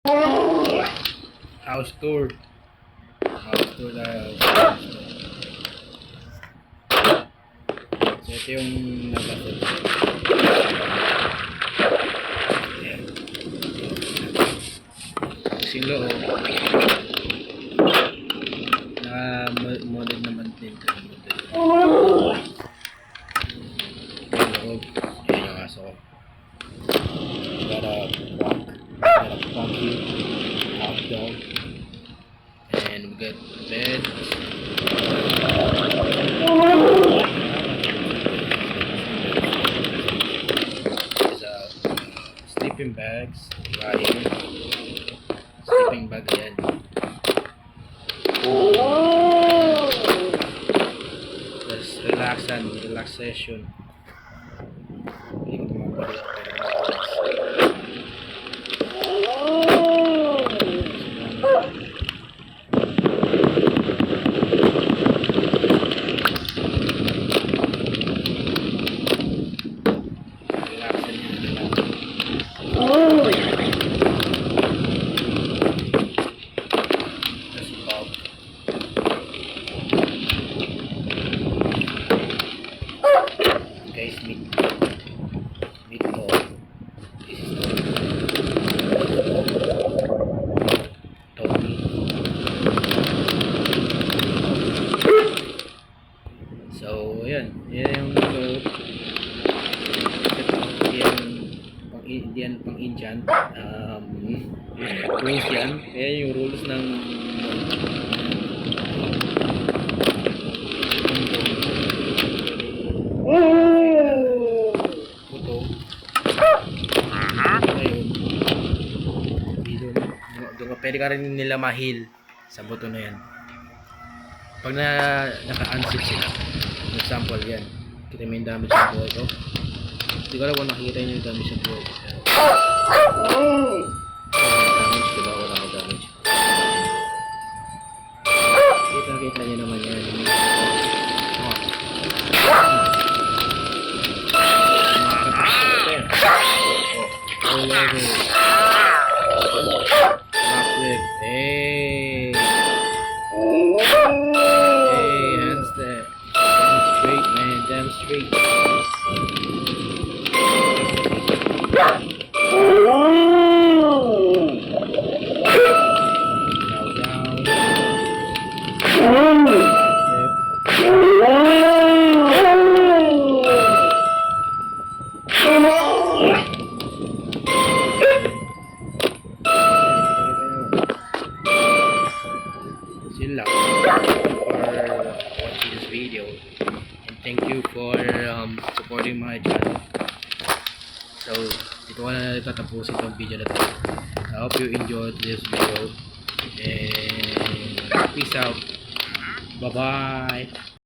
House tour. House tour tayo. So ito yung nabasot. Kasi yung loob. Naka-model naman din. Yung loob. Yan yung aso ko. Got a funky hot dog. And we got bed. Sleeping bags, lying, sleeping bag yan. Tapos relaxation. Hindi ko tumapalik pero guys, meat ball. This is Tony. So, ayan. Yan yung yan pang Indian. Rules yan. Ayan yung rules ng puto. Ayun. Doon ka pwede ka rin nila mahil sa buto na yan. Pag naka-unzip sila. For example, yan. Kita mo yung damage sa buhay ko. Hindi ko alam kung nakikita nyo yung damage sa buhay ko. Damage, diba? Wala ko damage. Kita nyo naman yan. All over. Backflip. Hey. Hey, handstand. Damn straight, man. Damn straight. Yun lang for watching this video, and thank you for supporting my channel. So dito ko na tatapusin itong video na to. I hope you enjoyed this video, and peace out. Bye bye.